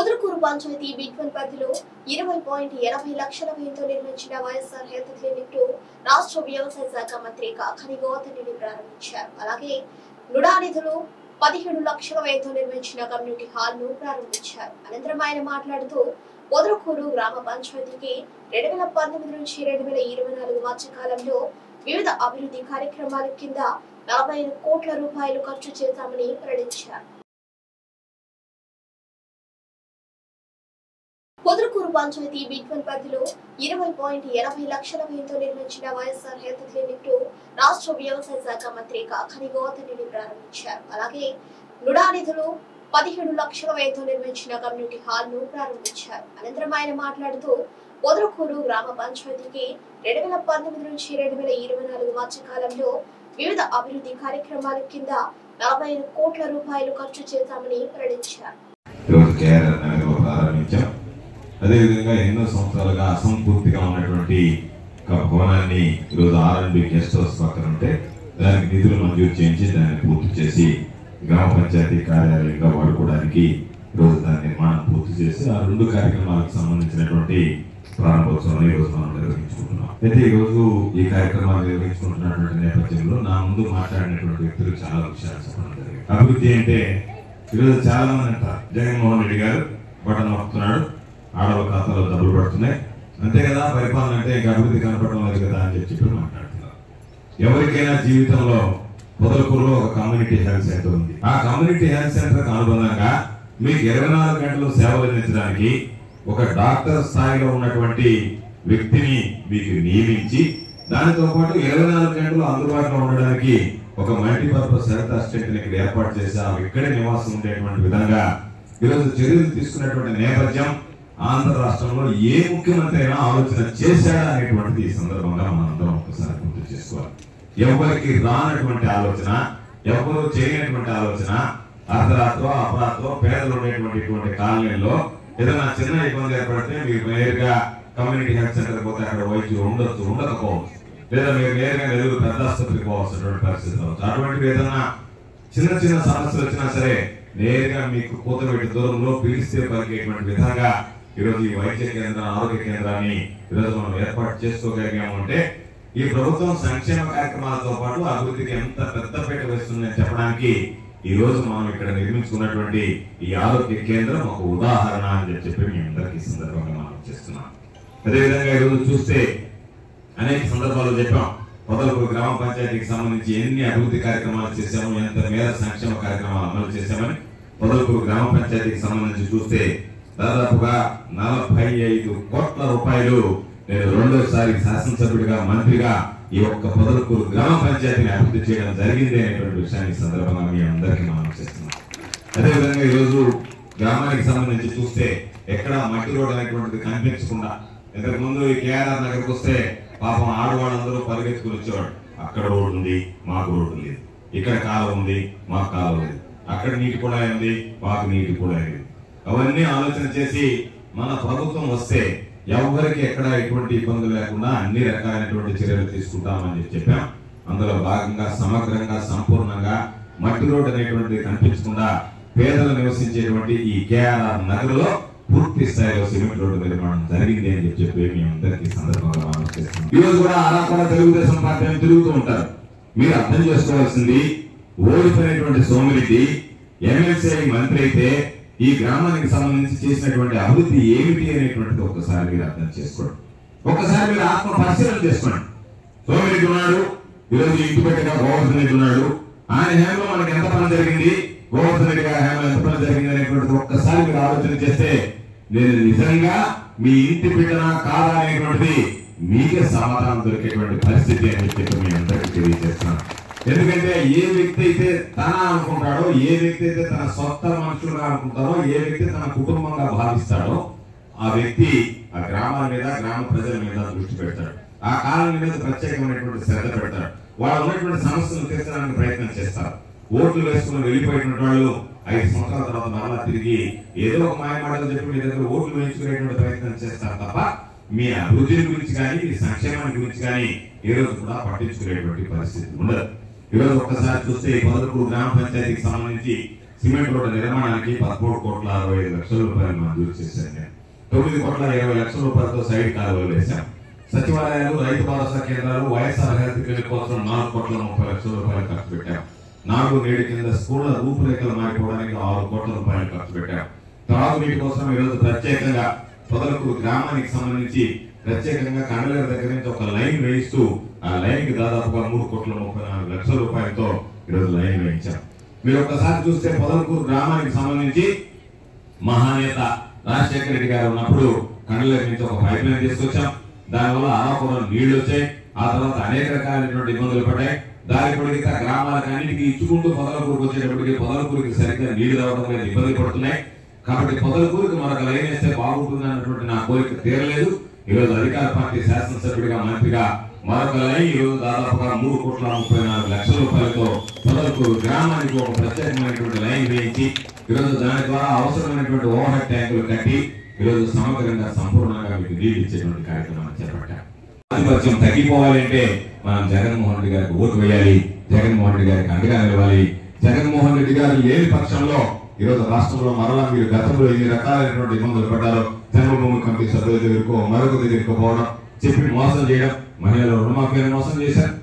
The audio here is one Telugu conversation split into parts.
పొదలకూరు పంచాయతీ బి12 పరిధిలో 20.80 లక్షల వ్యయంతో నిర్మించిన వైఎస్ఆర్ హెల్త్ క్లినిక్ ను రాష్ట్ర వ్యవసాయ శాఖ మంత్రి కాకాని గోవర్ధన్ రెడ్డి ప్రారంభించారు. అలాగే నుడా నిధులు 17 లక్షల వ్యయంతో నిర్మించిన కమ్యూనిటీ హాల్ ను ప్రారంభించారు. అనంతరం ఆయన మాట్లాడుతూ పొదలకూరు గ్రామ పంచాయతీకి 2019 నుంచి 2024 మధ్య కాలంలో వివిధ అభివృద్ధి కార్యక్రమాల కింద 45 కోట్ల రూపాయలు ఖర్చు చేశామని వెల్లడించారు. పొదలకూరు పంచాయతీ బి12 పరిధిలో 20.80 లక్షల వ్యయంతో నిర్మించిన వైఎస్ఆర్ హెల్త్ క్లినిక్ ను రాష్ట్ర వ్యవసాయ శాఖ మంత్రి కాకాని గోవర్ధన్ రెడ్డి ప్రారంభించారు. అలాగే నుడా నిధులు 17 లక్షల వ్యయంతో నిర్మించిన కమ్యూనిటీ హాల్ ను ప్రారంభించారు. అనంతరం ఆయన మాట్లాడుతూ పొదలకూరు గ్రామ పంచాయతీకి 2019 నుంచి 2024 మధ్య కాలంలో వివిధ అభివృద్ధి కార్యక్రమాల కింద 45 కోట్ల రూపాయలు ఖర్చు చేశామని వెల్లడించారు. అదేవిధంగా ఎన్నో సంవత్సరాలుగా అసంపూర్తిగా ఉన్నటువంటి భవనాన్ని ఈరోజు R&B గెస్ట్ హౌస్ పక్కన ఉంటే దానికి నిధులు మంజూరు చేయించి దాన్ని పూర్తి చేసి గ్రామ పంచాయతీ కార్యాలయంగా వాడుకోవడానికి ఈరోజు దాని నిర్మాణం పూర్తి చేసి ఆ రెండు కార్యక్రమాలకు సంబంధించినటువంటి ప్రారంభోత్సవాన్ని ఈరోజు మనం నిర్వహించుకుంటున్నాం. అయితే ఈరోజు ఈ కార్యక్రమాలు నిర్వహించుకుంటున్నటువంటి నేపథ్యంలో నా ముందు మాట్లాడినటువంటి వ్యక్తులు చాలా విషయాలు చెప్పడం జరిగింది. అభివృద్ధి అంటే ఈరోజు చాలా మంది అంటారు జగన్మోహన్ రెడ్డి గారు బటన్ నొక్కుతున్నాడు, ఆడవాళ్ళ ఖాతాలో డబ్బులు పడుతున్నాయి, అంతే కదా పరిపాలన అంటే ఇంకా అభివృద్ధి కనపడడం లేదు కదా అని చెప్పి మాట్లాడుతున్నారు. ఎవరికైనా జీవితంలో పొదలకూరులో ఒక కమ్యూనిటీ హెల్త్ సెంటర్ ఉంది. ఆ కమ్యూనిటీ హెల్త్ సెంటర్ అనుబంధంగా మీకు 24 గంటలు సేవలు అందించడానికి ఒక డాక్టర్ స్థాయిలో ఉన్నటువంటి వ్యక్తిని మీకు నియమించి దానితో పాటు 24 గంటలు అందుబాటులో ఉండడానికి ఒక మల్టీపర్పస్ హెల్త్ అసిస్టెంట్ ఇక్కడ ఏర్పాటు చేసి ఆ ఇక్కడే నివాసం ఉండేటువంటి విధంగా ఈరోజు చర్యలు తీసుకున్నటువంటి నేపథ్యం ఆంధ్ర రాష్ట్రంలో ఏ ముఖ్యమంత్రి అయినా ఆలోచన చేశాడా అనేటువంటిది ఈ సందర్భంగా మనందరం ఒకసారి గుర్తు చేసుకోవాలి. ఎవరికి రానటువంటి ఆలోచన, ఎవరు చేయనటువంటి ఆలోచన, అర్ధరాత్రో అపరాత్రో పేదలు ఉండేటువంటి కాలనీలో ఏదైనా చిన్న ఇబ్బంది ఏర్పడితే మీరు నేరుగా కమ్యూనిటీ హెల్త్ సెంటర్ పోతే అక్కడ వైద్యులు ఉండొచ్చు, ఉండకపోవచ్చు, లేదా మీరు నేరుగా నెల్లూరు పెద్ద ఆసుపత్రికి పోవాల్సినటువంటి పరిస్థితి రావచ్చు. అటువంటివి ఏదైనా చిన్న చిన్న సమస్యలు వచ్చినా సరే నేరుగా మీకు కూతబెట్టి దూరంలో పిలిస్తే పలికేటువంటి విధంగా ఈరోజు ఈ వైద్య కేంద్రం, ఆరోగ్య కేంద్రాన్ని ఈరోజు మనం ఏర్పాటు చేసుకోగలిగాము అంటే ఈ ప్రభుత్వం సంక్షేమ కార్యక్రమాలతో పాటు అభివృద్ధికి ఎంత పెద్దపీట వేస్తుందని చెప్పడానికి ఈ రోజు మనం ఇక్కడ నిర్మించుకున్నటువంటి ఈ ఆరోగ్య కేంద్రం ఒక ఉదాహరణ అని చెప్పి మీ అందరికీ సందర్భంగా మనం చేస్తున్నాం. అదేవిధంగా ఈరోజు చూస్తే అనేక సందర్భాలు చెప్పాం. పొదలకూరు గ్రామ పంచాయతీకి సంబంధించి ఎన్ని అభివృద్ధి కార్యక్రమాలు చేశాము, ఎంత మేర సంక్షేమ కార్యక్రమాలు అమలు చేశామని పొదలకూరు గ్రామ పంచాయతీకి సంబంధించి చూస్తే దాదాపుగా 45 కోట్ల రూపాయలు నేను రెండోసారి శాసనసభ్యుడిగా మంత్రిగా ఈ ఒక్క పొదలకూరు గ్రామ పంచాయతీని అభివృద్ధి చేయడం జరిగింది అనేటువంటి విషయాన్ని సందర్భంగా మీ అందరికీ మనం చేస్తున్నాం. అదేవిధంగా ఈరోజు గ్రామానికి సంబంధించి చూస్తే ఎక్కడ మట్టి రోడ్ అనేటువంటిది కనిపించకుండా, ఇంతకు ముందు ఈ KRR నగర్కి వస్తే పాపం ఆడవాళ్ళందరూ పరిగెత్తుకుని వచ్చేవాడు. అక్కడ రోడ్డు ఉంది, మాకు రోడ్డు లేదు, ఇక్కడ కాలువ ఉంది, మాకు కాలువ లేదు, అక్కడ నీటి కూడా ఉంది, మాకు నీటి కూడా లేదు. అవన్నీ ఆలోచన చేసి మన ప్రభుత్వం వస్తే ఎవరికి ఎక్కడ ఎటువంటి ఇబ్బందులు లేకుండా అన్ని రకాలైనటువంటి చర్యలు తీసుకుంటామని చెప్పాం. అందులో భాగంగా సమగ్రంగా సంపూర్ణంగా మట్టి రోడ్డు అనేటువంటి కనిపించకుండా పేదలు నివసించేటువంటి ఈ KRR నగర్లో పూర్తి స్థాయిలో సిమెంట్ రోడ్డు నిర్మాణం జరిగింది అని చెప్పి మీ అందరికీ సందర్భంగా మనం చేస్తున్నాం. ఈ రోజు కూడా అలా తెలుగుదేశం పార్టీ తిరుగుతూ ఉంటారు. మీరు అర్థం చేసుకోవాల్సింది, ఓడిపోయినటువంటి సోమిరెడ్డి ఎమ్మెల్సీ మంత్రి అయితే ఈ గ్రామానికి సంబంధించి చేసినటువంటి అభివృద్ధి ఏమిటి అనేటువంటిది ఒక్కసారి మీరు అర్థం చేసుకోండి. ఒక్కసారి మీరు ఆత్మ పరిశీలన చేసుకోండి. సోమిరెడ్డి ఉన్నాడు, ఈరోజు ఇంటి పెట్టగా గోవర్ధన్ రెడ్డి ఉన్నాడు. ఆయన హేమలో మనకి ఎంత పని జరిగింది, గోవర్ధన్ రెడ్డి గారి హేమలో ఎంత పని జరిగింది అనేటువంటిది ఒక్కసారి మీరు ఆలోచన చేస్తే నేను నిజంగా మీ ఇంటి పెట్టినా కాదా అనేటువంటిది మీకే సమాధానం దొరికేటువంటి పరిస్థితి అని చెప్పి మీ అందరికీ తెలియజేస్తున్నాను. ఎందుకంటే ఏ వ్యక్తి అయితే తన అనుకుంటాడో, ఏ వ్యక్తి అయితే తన సొంత మనుషులుగా అనుకుంటారో, ఏ వ్యక్తి తన కుటుంబంగా భావిస్తాడో ఆ వ్యక్తి ఆ గ్రామాల మీద, గ్రామ ప్రజల మీద దృష్టి పెడతాడు. ఆ కాలం మీద ప్రత్యేకమైనటువంటి శ్రద్ధ పెడతాడు. వాళ్ళు ఉన్నటువంటి సమస్యలను తీర్చడానికి ప్రయత్నం చేస్తారు. ఓట్లు వేసుకుని వెళ్ళిపోయినటువంటి వాళ్ళు 5 సంవత్సరాల తర్వాత మరలా తిరిగి ఏదో ఒక మాయమాటలు చెప్పి మీ దగ్గర ఓట్లు వేయించుకునేటువంటి ప్రయత్నం చేస్తారు తప్ప మీ అభివృద్ధి గురించి కానీ, మీ సంక్షేమాన్ని గురించి కానీ ఏ రోజు కూడా పట్టించుకునేటువంటి పరిస్థితి ఉండదు. ఈరోజు ఒక్కసారి చూస్తే పొదలకూరు గ్రామ పంచాయతీకి సంబంధించి సిమెంట్ రోడ్డు నిర్మాణానికి 13,65,00,000 రూపాయలు మంజూరు చేశాను నేను. 9,20,00,000 రూపాయలతో సైడ్ కాలువలు వేశాం. సచివాలయాలు, రైతు భరోసా కేంద్రాలు, వైఎస్ఆర్ హెల్త్ క్లినిక్ కోసం 4,30,00,000 రూపాయలు ఖర్చు పెట్టాం. 4 నేడు కింద స్కూళ్ల రూపురేఖలు మారిపోవడానికి 6 కోట్ల రూపాయలు ఖర్చు పెట్టాం. త్రాగునీటి కోసం ఈరోజు ప్రత్యేకంగా పొదలకూరు గ్రామానికి సంబంధించి ప్రత్యేకంగా కండలేరు దగ్గర నుంచి ఒక లైన్ వేయిస్తూ ఆ లైన్ కి దాదాపుగా 3,34,00,000 రూపాయలతో ఈరోజు లైన్ వేయించాం. మీరు ఒక్కసారి చూస్తే పొదలకూరు గ్రామానికి సంబంధించి మహానేత రాజశేఖర రెడ్డి గారు ఉన్నప్పుడు కండలేరు నుంచి ఒక పైప్ లైన్ తీసుకొచ్చాం. దానివల్ల ఆరాపురం నీళ్లు వచ్చాయి. ఆ తర్వాత అనేక రకాలైనటువంటి ఇబ్బందులు పడ్డాయి. దారి పొడిగితే గ్రామాలకు అన్నిటికీ ఇచ్చుకుంటూ పొదలకూరుకు వచ్చేటప్పటికి పొదలకూరుకి సరిగ్గా నీళ్లు రావడం మీద ఇబ్బంది పడుతున్నాయి. కాబట్టి పొదలకూరుకి మరొక లైన్ వేస్తే బాగుంటుంది అన్నటువంటి నా కోరిక తీరలేదు. ఈరోజు అధికార పార్టీ శాసనసభ్యుడిగా, మంత్రిగా మరొక లైన్ ఈరోజు దాదాపుగా 3,34,00,000 రూపాయలతో పొదలకూరు గ్రామానికి ఒక ప్రత్యేకమైనటువంటి లైన్ వేయించి ఈరోజు దాని ద్వారా అవసరమైనటువంటి ఓవర్ హెడ్ ట్యాంకులు కట్టి ఈరోజు సమగ్రంగా సంపూర్ణంగా మీకు నీళ్లు ఇచ్చేటువంటి కార్యక్రమాన్ని చేపట్టాం. ఆధిపత్యం తగ్గిపోవాలి అంటే మనం జగన్మోహన్ రెడ్డి గారికి ఓటు వేయాలి, జగన్మోహన్ రెడ్డి గారికి అండగా నిలవాలి. జగన్మోహన్ రెడ్డి గారు లేని పక్షంలో ఈరోజు రాష్ట్రంలో మరలా మీరు గతంలో ఎన్ని రకాలైనటువంటి ఇబ్బందులు పడ్డారో, జన్మభూమి కమిటీ సభ్యుల దగ్గరకు మరొక దగ్గరకు పోవడం, చెప్పి మోసం చేయడం, మహిళల రుణమాఫీని మోసం చేశారు,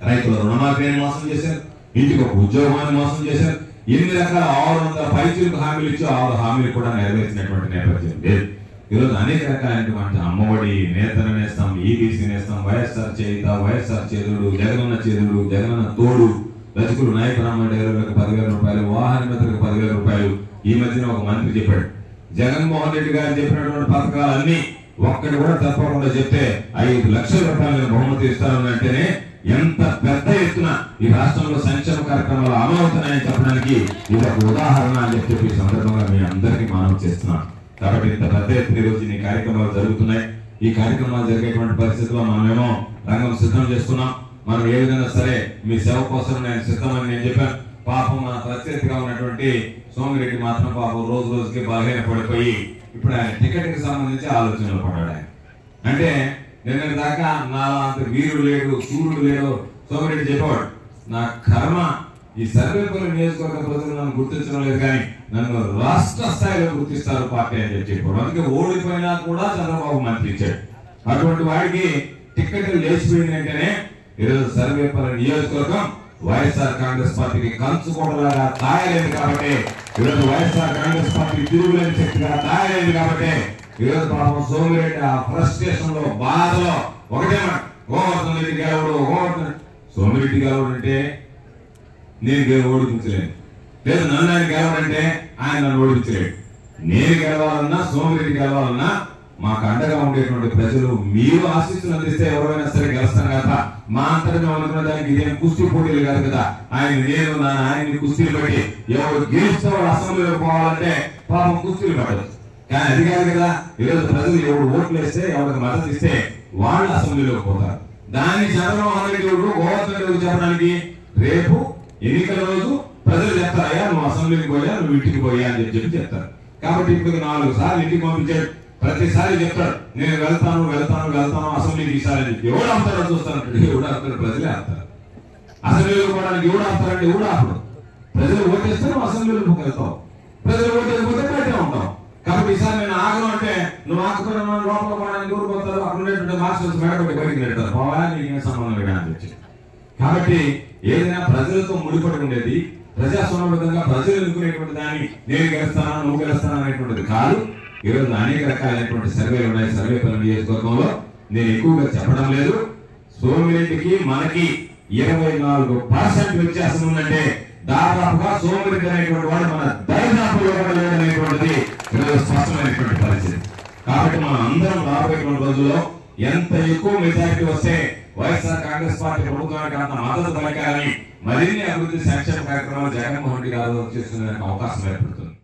రైతుల రుణమాఫీని మోసం చేశారు, ఇంటికి ఒక ఉద్యోగాన్ని మోసం చేశారు. ఎన్ని రకాల 600 పైచీలకు హామీలు ఇచ్చి 6 హామీలు కూడా నెరవేర్చినటువంటి నేపథ్యం లేదు. ఈరోజు అనేక రకాలైనటువంటి అమ్మఒడి, నేతన నేస్తాం, ఈబీసీ నేస్తాం, వైఎస్ఆర్ చేయుత, వైఎస్ఆర్ చేదుడు, జగనన్న చేదుడు, జగనన్న తోడు, రజకులు నాయకరామ డైవర్లకు 10,000 రూపాయలు, వాహన మిత్రులకు 10,000 రూపాయలు. ఈ మధ్యన ఒక మంత్రి చెప్పాడు, జగన్మోహన్ రెడ్డి గారు చెప్పినటువంటి పథకాలన్నీ ఒక్కటి కూడా తప్పకుండా చెప్తే 5 లక్షల రూపాయల బహుమతి ఇస్తారంటేనే ఎంత పెద్ద ఎత్తున ఈ రాష్ట్రంలో సంక్షేమ కార్యక్రమాలు అమలవుతున్నాయని చెప్పడానికి ఇది ఒక ఉదాహరణ అని చెప్పి ఈ సందర్భంగా మీ అందరికీ మనవి చేస్తున్నాను. కాబట్టి ఇంత పెద్ద ఎత్తున ఈ రోజు ఈ కార్యక్రమాలు జరుగుతున్నాయి. ఈ కార్యక్రమాలు జరిగేటువంటి పరిస్థితుల్లో మనమేమో రంగం సిద్ధం చేసుకున్నాం. మనం ఏ విధంగా సరే మీ సేవ కోసం నేను సిద్ధమని నేను చెప్పాను. పాపం మన ప్రత్యర్థిగా ఉన్నటువంటి సోమిరెడ్డి మాత్రం పాపం రోజు రోజుకి బలహీన పడిపోయి ఇప్పుడు ఆయన టికెట్ కి సంబంధించి ఆలోచనలు పడ్డాడు. ఆయన అంటే నిన్న దాకా నా అంత వీరుడు లేడు, సూర్యుడు లేడు సోమిరెడ్డి చెప్పేవాడు. నా కర్మ ఈ సర్వేపల్లి నియోజకవర్గ ప్రజలు నన్ను గుర్తించడం లేదు, కానీ నన్ను రాష్ట్ర స్థాయిలో గుర్తిస్తారు పార్టీ అని చెప్పాడు. అందుకే ఓడిపోయినా కూడా చంద్రబాబు మంత్రి ఇచ్చాడు. అటువంటి వాడికి టికెట్ లేచిపోయింది అంటేనే ఈరోజు సర్వేపల్లి నియోజకవర్గం వైఎస్ఆర్ కాంగ్రెస్ పార్టీకి కంచుకోవడంలాగా తయారైంది. కాబట్టి ఈరోజు వైఎస్ఆర్ కాంగ్రెస్ పార్టీ తిరుగులేని శక్తిగా తయారైంది. కాబట్టి ఈరోజు పాపం సోమిరెడ్డి ఆ ఫ్రస్ట్రేషన్ లో, బాధలో ఒకటే గోవర్ధన్ రెడ్డి గెలవడు, సోమిరెడ్డి గెలవడు అంటే నేను ఓడిపించలేను, లేదు నన్ను ఆయన గెలవడంటే ఆయన నన్ను ఓడిపించలేడు. నేను గెలవాలన్నా, సోమిరెడ్డి గెలవాలన్నా మాకు అండగా ఉండేటువంటి ప్రజలు మీరు ఆశీస్సులు అందిస్తే ఎవరైనా సరే గెలుస్తాం కదా. మా అంతటా అనుకున్న దానికి ఇదేం కుస్తీ పోటీలు కాదు కదా. ఆయన్ని కుస్తీలు పెట్టి ఎవరు గెలిస్తే వాళ్ళు అసెంబ్లీలో పోవాలంటే పాపం కుస్తీలు పడదు. కానీ అది కాదు కదా. ఈరోజు ప్రజలు ఎవరు ఓట్లు వేస్తే, ఎవరికి మద్దతు ఇస్తే వాళ్ళు అసెంబ్లీలోకి పోతారు. దాన్ని చంద్రబాబు రెడ్డి గోవర్ధన్ రెడ్డి చెప్పడానికి రేపు ఎన్నికల రోజు ప్రజలు చెప్తారయ్యా నువ్వు అసెంబ్లీకి పోయా, నువ్వు ఇంటికి పోయా అని చెప్పి చెప్తారు. కాబట్టి ఇప్పుడు 4 సార్లు ఇంటికి పంపించాడు. ప్రతిసారి చెప్తాడు నేను వెళ్తాను అసెంబ్లీకి ఈసారి అని చెప్పి. ఎవడు ఆపుతారో చూస్తానంటే ఎవడు ఆపుతారు, ప్రజలే ఆపుతారు. అసెంబ్లీలో పోవడానికి ఎవడు ఆపుతారంటే ఎవడు ఆపడు. ప్రజలు ఓటేస్తే నువ్వు అసెంబ్లీలో వెళ్తావు, ప్రజలు ఓటేకపోతే బయట ఉంటావు. కాబట్టి ఈసారి నేను ఆగను అంటే నువ్వు ఆకుపోయిన లోపల పోవడానికి ఎవరు పోతారు, అక్కడ ఉండేటువంటి మార్షల్స్ మేడపట్టి బయటకు నెడతారు, పోవా నీకేం సంబంధం లేదా అని చెప్పి. కాబట్టి ఏదైనా ప్రజలతో ముడిపడి ఉండేది, ప్రజాస్వామ్యంగా ప్రజలు ఎన్నుకునేటువంటి దాన్ని నేను గెలుస్తానా నువ్వు గెలుస్తానా అనేటువంటిది కాదు. ఈరోజు అనేక రకాలైనటువంటి సర్వేలు ఉన్నాయి. సర్వేపల్లి నియోజకవర్గంలో నేను ఎక్కువగా చెప్పడం లేదు. సోమిరెడ్డికి మనకి 24% వ్యత్యాసం ఉందంటే దాదాపుగా సోమిరెడ్డి అనేటువంటి వాడు మన దరిదాపులో లేదనేటువంటిది ఈరోజు స్పష్టమైనటువంటి పరిస్థితి. కాబట్టి మనం అందరం రాబోయేటువంటి రోజుల్లో ఎంత ఎక్కువ మెజారిటీ వస్తే వైఎస్ఆర్ కాంగ్రెస్ పార్టీ ప్రభుత్వానికి అంత మద్దతు పలకాలని, మరిన్ని అభివృద్ధి సంక్షేమ కార్యక్రమాలు జగన్మోహన్ రెడ్డి గారు చేసుకునే అవకాశం ఏర్పడుతుంది.